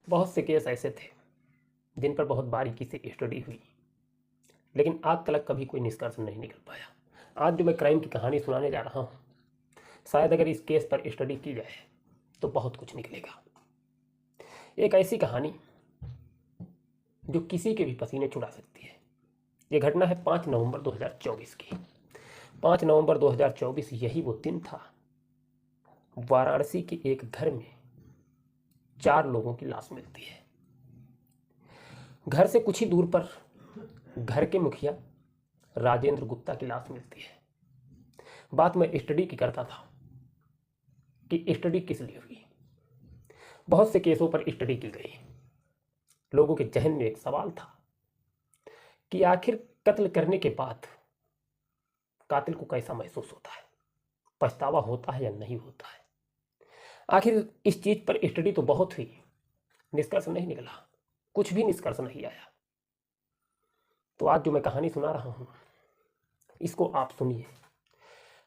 बहुत से केस ऐसे थे जिन पर बहुत बारीकी से स्टडी हुई, लेकिन आज तक कभी कोई निष्कर्ष नहीं निकल पाया। आज जो मैं क्राइम की कहानी सुनाने जा रहा हूँ, शायद अगर इस केस पर स्टडी की जाए तो बहुत कुछ निकलेगा। एक ऐसी कहानी जो किसी के भी पसीने छुड़ा सकती है। ये घटना है 5 नवंबर 2024 की। 5 नवंबर 2024 यही वो दिन था, वाराणसी के एक घर में 4 लोगों की लाश मिलती है। घर से कुछ ही दूर पर घर के मुखिया राजेंद्र गुप्ता की लाश मिलती है। बात मैं स्टडी की करता था कि स्टडी किस लिए हुई। बहुत से केसों पर स्टडी की गई। लोगों के जहन में एक सवाल था कि आखिर कत्ल करने के बाद कातिल को कैसा महसूस होता है, पछतावा होता है या नहीं होता है। आखिर इस चीज पर स्टडी तो बहुत हुई, निष्कर्ष नहीं निकला, कुछ भी निष्कर्ष नहीं आया। तो आज जो मैं कहानी सुना रहा हूं, इसको आप सुनिए,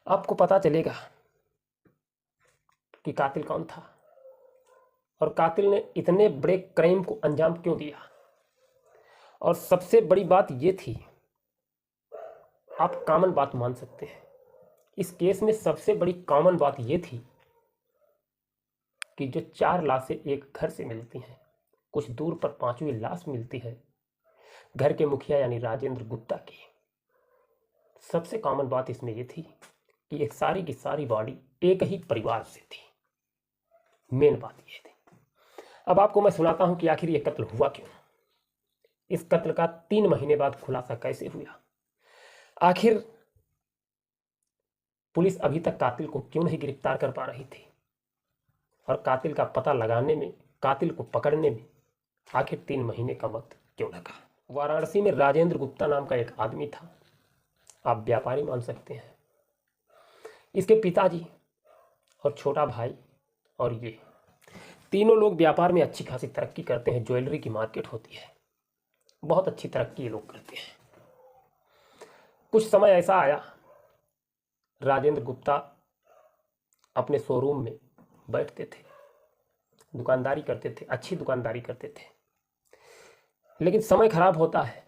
आपको पता चलेगा कि कातिल कौन था और कातिल ने इतने बड़े क्राइम को अंजाम क्यों दिया। और सबसे बड़ी बात यह थी, आप कॉमन बात मान सकते हैं, इस केस में सबसे बड़ी कॉमन बात यह थी कि जो 4 लाशें एक घर से मिलती हैं, कुछ दूर पर 5वीं लाश मिलती है घर के मुखिया यानी राजेंद्र गुप्ता की। सबसे कॉमन बात इसमें यह थी कि एक सारी की सारी बॉडी एक ही परिवार से थी। मेन बात यह थी। अब आपको मैं सुनाता हूं कि आखिर यह कत्ल हुआ क्यों, इस कत्ल का 3 महीने बाद खुलासा कैसे हुआ, आखिर पुलिस अभी तक कातिल को क्यों नहीं गिरफ्तार कर पा रही थी, और कातिल का पता लगाने में, कातिल को पकड़ने में आखिर 3 महीने का वक्त क्यों लगा। वाराणसी में राजेंद्र गुप्ता नाम का एक आदमी था, आप व्यापारी मान सकते हैं। इसके पिताजी और छोटा भाई और ये तीनों लोग व्यापार में अच्छी खासी तरक्की करते हैं। ज्वेलरी की मार्केट होती है, बहुत अच्छी तरक्की ये लोग करते हैं। कुछ समय ऐसा आया, राजेंद्र गुप्ता अपने शोरूम में बैठते थे, दुकानदारी करते थे, अच्छी दुकानदारी करते थे। लेकिन समय खराब होता है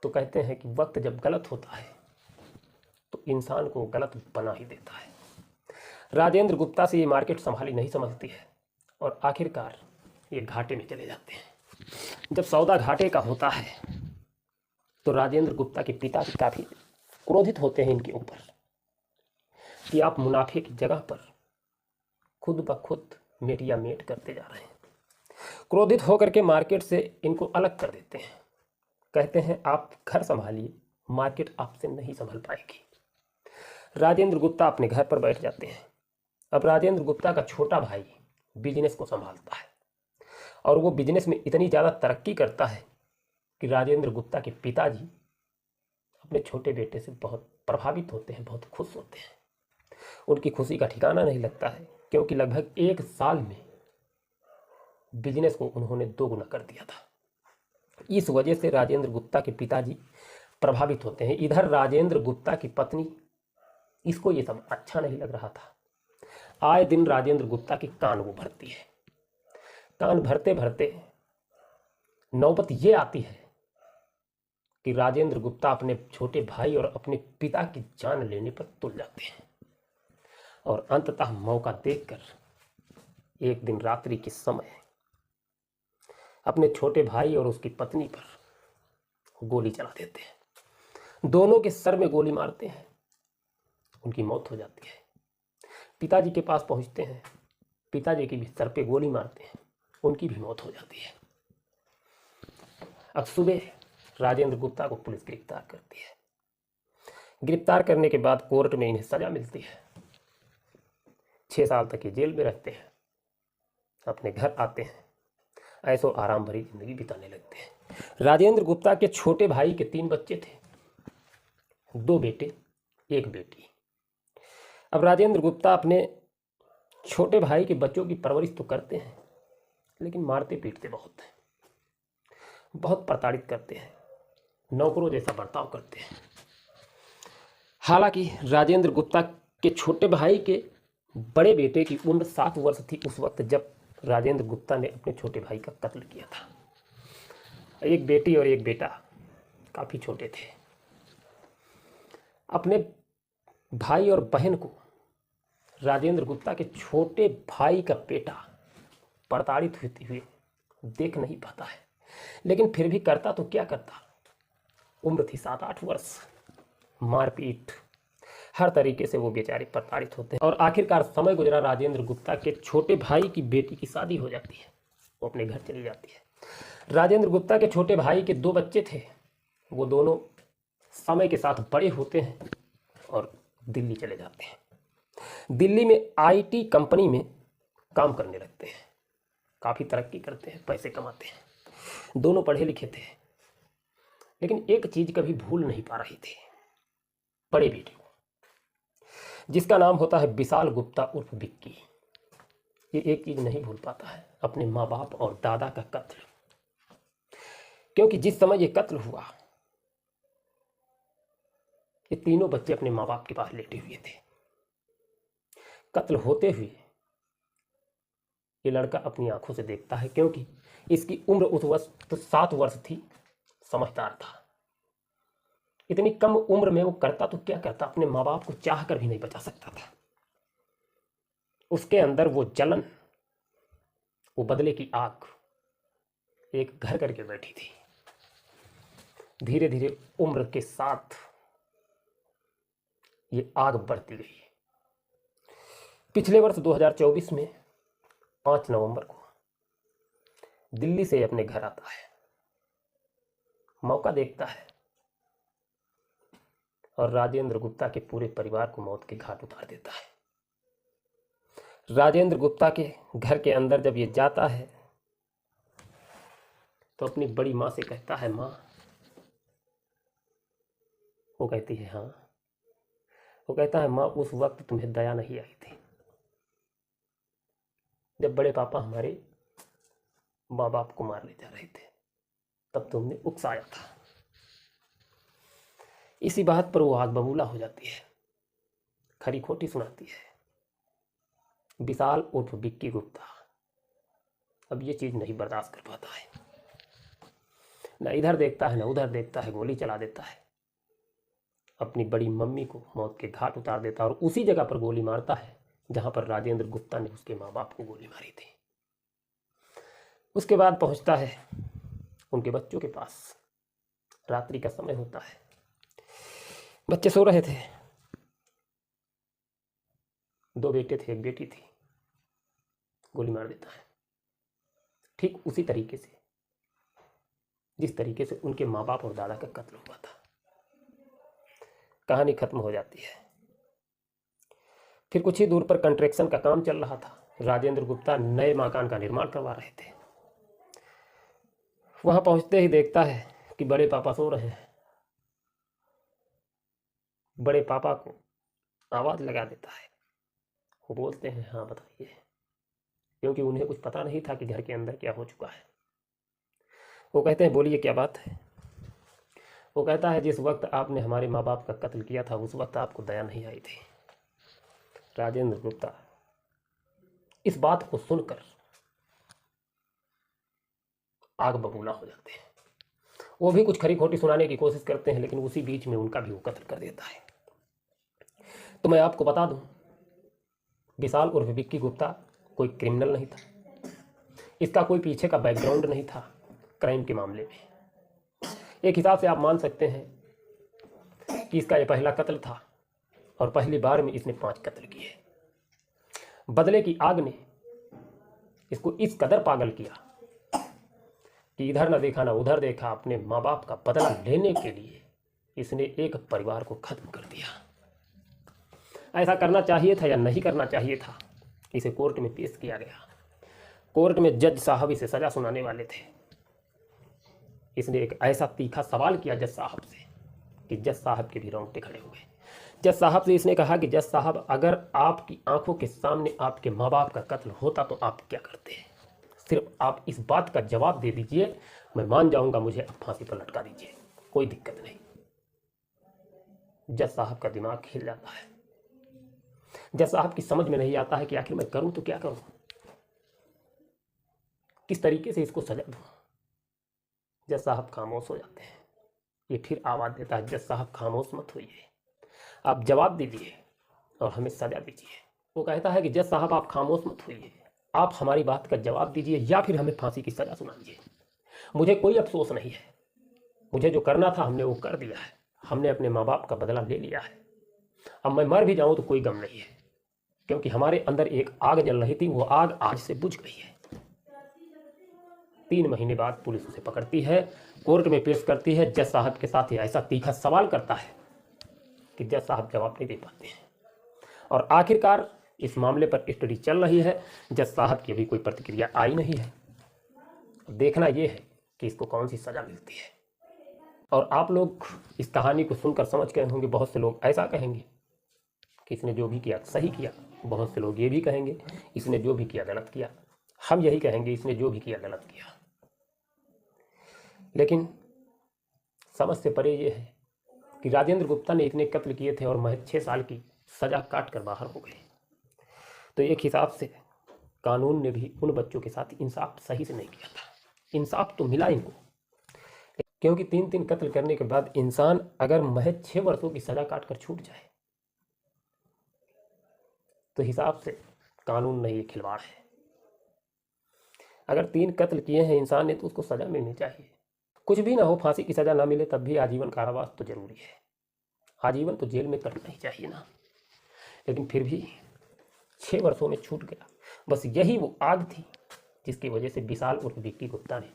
तो कहते हैं कि वक्त जब गलत होता है तो इंसान को गलत बना ही देता है। राजेंद्र गुप्ता से ये मार्केट संभाली नहीं समझती है और आखिरकार ये घाटे में चले जाते हैं। जब सौदा घाटे का होता है तो राजेंद्र गुप्ता के पिता काफ़ी क्रोधित होते हैं इनके ऊपर कि आप मुनाफे की जगह पर खुद ब खुद मेटिया मेट करते जा रहे हैं। क्रोधित होकर के मार्केट से इनको अलग कर देते हैं, कहते हैं आप घर संभालिए, मार्केट आपसे नहीं संभल पाएगी। राजेंद्र गुप्ता अपने घर पर बैठ जाते हैं। अब राजेंद्र गुप्ता का छोटा भाई बिजनेस को संभालता है और वो बिजनेस में इतनी ज़्यादा तरक्की करता है कि राजेंद्र गुप्ता के पिताजी अपने छोटे बेटे से बहुत प्रभावित होते हैं, बहुत खुश होते हैं। उनकी खुशी का ठिकाना नहीं लगता है, क्योंकि लगभग 1 साल में बिजनेस को उन्होंने 2 गुना कर दिया था। इस वजह से राजेंद्र गुप्ता के पिताजी प्रभावित होते हैं। इधर राजेंद्र गुप्ता की पत्नी, इसको ये सब अच्छा नहीं लग रहा था। आए दिन राजेंद्र गुप्ता की कान वो भरती है। कान भरते भरते नौबत ये आती है कि राजेंद्र गुप्ता अपने छोटे भाई और अपने पिता की जान लेने पर तुल जाते हैं और अंततः मौका देखकर एक दिन रात्रि के समय अपने छोटे भाई और उसकी पत्नी पर गोली चला देते हैं। दोनों के सर में गोली मारते हैं, उनकी मौत हो जाती है। पिताजी के पास पहुंचते हैं, पिताजी की भी सर पे गोली मारते हैं, उनकी भी मौत हो जाती है। अब सुबह राजेंद्र गुप्ता को पुलिस गिरफ्तार करती है। गिरफ्तार करने के बाद कोर्ट में इन्हें सजा मिलती है। 6 साल तक ये जेल में रहते हैं, अपने घर आते हैं, ऐसो आराम भरी जिंदगी बिताने लगते हैं। राजेंद्र गुप्ता के छोटे भाई के 3 बच्चे थे, 2 बेटे 1 बेटी। अब राजेंद्र गुप्ता अपने छोटे भाई के बच्चों की परवरिश तो करते हैं, लेकिन मारते पीटते बहुत हैं, बहुत प्रताड़ित करते हैं, नौकरों जैसा बर्ताव करते हैं। हालांकि राजेंद्र गुप्ता के छोटे भाई के बड़े बेटे की उम्र 7 वर्ष थी उस वक्त जब राजेंद्र गुप्ता ने अपने छोटे भाई का कत्ल किया था। एक बेटी और एक बेटा काफ़ी छोटे थे। अपने भाई और बहन को राजेंद्र गुप्ता के छोटे भाई का बेटा प्रताड़ित होते हुए देख नहीं पाता है, लेकिन फिर भी करता तो क्या करता। उम्र थी 7-8 वर्ष। मारपीट, हर तरीके से वो बेचारे प्रताड़ित होते हैं और आखिरकार समय गुजरा। राजेंद्र गुप्ता के छोटे भाई की बेटी की शादी हो जाती है, वो अपने घर चली जाती है। राजेंद्र गुप्ता के छोटे भाई के 2 बच्चे थे, वो दोनों समय के साथ बड़े होते हैं और दिल्ली चले जाते हैं। दिल्ली में आईटी कंपनी में काम करने लगते हैं, काफ़ी तरक्की करते हैं, पैसे कमाते हैं। दोनों पढ़े लिखे थे, लेकिन एक चीज़ कभी भूल नहीं पा रही थी, बड़े बेटे को, जिसका नाम होता है विशाल गुप्ता उर्फ विक्की। ये एक चीज़ नहीं भूल पाता है, अपने माँ बाप और दादा का कत्ल। क्योंकि जिस समय ये कत्ल हुआ, ये तीनों बच्चे अपने माँ बाप के पास लेटे हुए थे। कत्ल होते हुए ये लड़का अपनी आंखों से देखता है, क्योंकि इसकी उम्र उस वक्त 7 वर्ष थी, समझदार था। इतनी कम उम्र में वो करता तो क्या करता, अपने माँ बाप को चाह कर भी नहीं बचा सकता था। उसके अंदर वो जलन, वो बदले की आग एक घर करके बैठी थी। धीरे धीरे उम्र के साथ ये आग बढ़ती गई। पिछले वर्ष 2024 में 5 नवंबर को दिल्ली से अपने घर आता है, मौका देखता है और राजेंद्र गुप्ता के पूरे परिवार को मौत के घाट उतार देता है। राजेंद्र गुप्ता के घर के अंदर जब ये जाता है तो अपनी बड़ी माँ से कहता है, माँ। वो कहती है, हाँ। वो कहता है, माँ, उस वक्त तुम्हें दया नहीं आई थी जब बड़े पापा हमारे माँ बाप को मार ले जा रहे थे, तब तुमने उकसाया था। इसी बात पर वो आग बबूला हो जाती है, खरी खोटी सुनाती है। विशाल उर्फ विक्की गुप्ता अब ये चीज़ नहीं बर्दाश्त कर पाता है, न इधर देखता है न उधर देखता है, गोली चला देता है। अपनी बड़ी मम्मी को मौत के घाट उतार देता है और उसी जगह पर गोली मारता है जहां पर राजेंद्र गुप्ता ने उसके माँ बाप को गोली मारी थी। उसके बाद पहुंचता है उनके बच्चों के पास। रात्रि का समय होता है, बच्चे सो रहे थे। 2 बेटे थे, 1 बेटी थी। गोली मार देता है ठीक उसी तरीके से जिस तरीके से उनके माँ बाप और दादा का कत्ल हुआ था। कहानी खत्म हो जाती है। फिर कुछ ही दूर पर कंस्ट्रक्शन का काम चल रहा था। राजेंद्र गुप्ता नए मकान का निर्माण करवा रहे थे। वहां पहुंचते ही देखता है कि बड़े पापा सो रहे हैं। बड़े पापा को आवाज लगा देता है। वो बोलते हैं, हाँ बताइए, क्योंकि उन्हें कुछ पता नहीं था कि घर के अंदर क्या हो चुका है। वो कहते हैं, बोलिए क्या बात है। वो कहता है, जिस वक्त आपने हमारे माँ बाप का कत्ल किया था उस वक्त आपको दया नहीं आई थी। राजेंद्र गुप्ता इस बात को सुनकर आग बबूला हो जाते हैं। वो भी कुछ खरी खोटी सुनाने की कोशिश करते हैं, लेकिन उसी बीच में उनका भी वो कत्ल कर देता है। तो मैं आपको बता दूं, विशाल उर्फ विक्की गुप्ता कोई क्रिमिनल नहीं था। इसका कोई पीछे का बैकग्राउंड नहीं था क्राइम के मामले में। एक हिसाब से आप मान सकते हैं कि इसका ये पहला कत्ल था और पहली बार में इसने 5 कत्ल किए। बदले की आग ने इसको इस कदर पागल किया कि इधर न देखा न उधर देखा, अपने माँ बाप का बदला लेने के लिए इसने एक परिवार को खत्म कर दिया। ऐसा करना चाहिए था या नहीं करना चाहिए था, इसे कोर्ट में पेश किया गया। कोर्ट में जज साहब इसे सजा सुनाने वाले थे। इसने एक ऐसा तीखा सवाल किया जज साहब से कि जज साहब के भी रोंगटे खड़े हुए। जज साहब से इसने कहा कि जज साहब, अगर आपकी आंखों के सामने आपके माँ बाप का कत्ल होता तो आप क्या करते हैं? सिर्फ आप इस बात का जवाब दे दीजिए, मैं मान जाऊंगा, मुझे अब फांसी पर लटका दीजिए, कोई दिक्कत नहीं। जज साहब का दिमाग हिल जाता है। जज साहब की समझ में नहीं आता है कि आखिर मैं करूं तो क्या करूं। किस तरीके से इसको सजा दूँ। जज साहब खामोश हो जाते हैं। ये फिर आवाज़ देता है, जज साहब खामोश मत होइए, आप जवाब दीजिए और हमें सजा दीजिए। वो कहता है कि जज साहब आप खामोश मत होइए, आप हमारी बात का जवाब दीजिए या फिर हमें फांसी की सज़ा सुनाइए। मुझे कोई अफसोस नहीं है, मुझे जो करना था हमने वो कर दिया है, हमने अपने माँ बाप का बदला ले लिया है। अब मैं मर भी जाऊँ तो कोई गम नहीं है, क्योंकि हमारे अंदर एक आग जल रही थी, वो आग आज से बुझ गई है। 3 महीने बाद पुलिस उसे पकड़ती है, कोर्ट में पेश करती है। जज साहब के साथ ये ऐसा तीखा सवाल करता है कि जज साहब जवाब नहीं दे पाते हैं। और आखिरकार इस मामले पर स्टडी चल रही है, जज साहब की अभी कोई प्रतिक्रिया आई नहीं है। देखना यह है कि इसको कौन सी सज़ा मिलती है। और आप लोग इस कहानी को सुनकर समझ गए होंगे, बहुत से लोग ऐसा कहेंगे कि इसने जो भी किया सही किया, बहुत से लोग ये भी कहेंगे इसने जो भी किया गलत किया। हम यही कहेंगे इसने जो भी किया गलत किया। लेकिन समझ से परे ये है कि राजेंद्र गुप्ता ने इतने कत्ल किए थे और महज 6 साल की सज़ा काट कर बाहर हो गए। तो एक हिसाब से कानून ने भी उन बच्चों के साथ इंसाफ सही से नहीं किया था। इंसाफ तो मिला इनको, क्योंकि 3 कत्ल करने के बाद इंसान अगर महज 6 वर्षों की सज़ा काट कर छूट जाए तो हिसाब से कानून नहीं, ये खिलवाड़ है। अगर 3 कत्ल किए हैं इंसान ने तो उसको सज़ा मिलनी चाहिए। कुछ भी ना हो, फांसी की सज़ा ना मिले तब भी आजीवन कारावास तो जरूरी है। आजीवन तो जेल में कटना ही चाहिए ना। लेकिन फिर भी 6 वर्षों में छूट गया। बस यही वो आग थी जिसकी वजह से विशाल उर्फ विक्की गुप्ता ने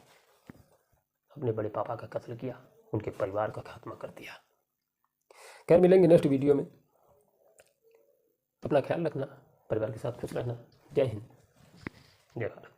अपने बड़े पापा का कत्ल किया, उनके परिवार का खात्मा कर दिया। खैर, मिलेंगे नेक्स्ट वीडियो में। अपना ख्याल रखना, परिवार के साथ खुश रहना। जय हिंद, जय भारत।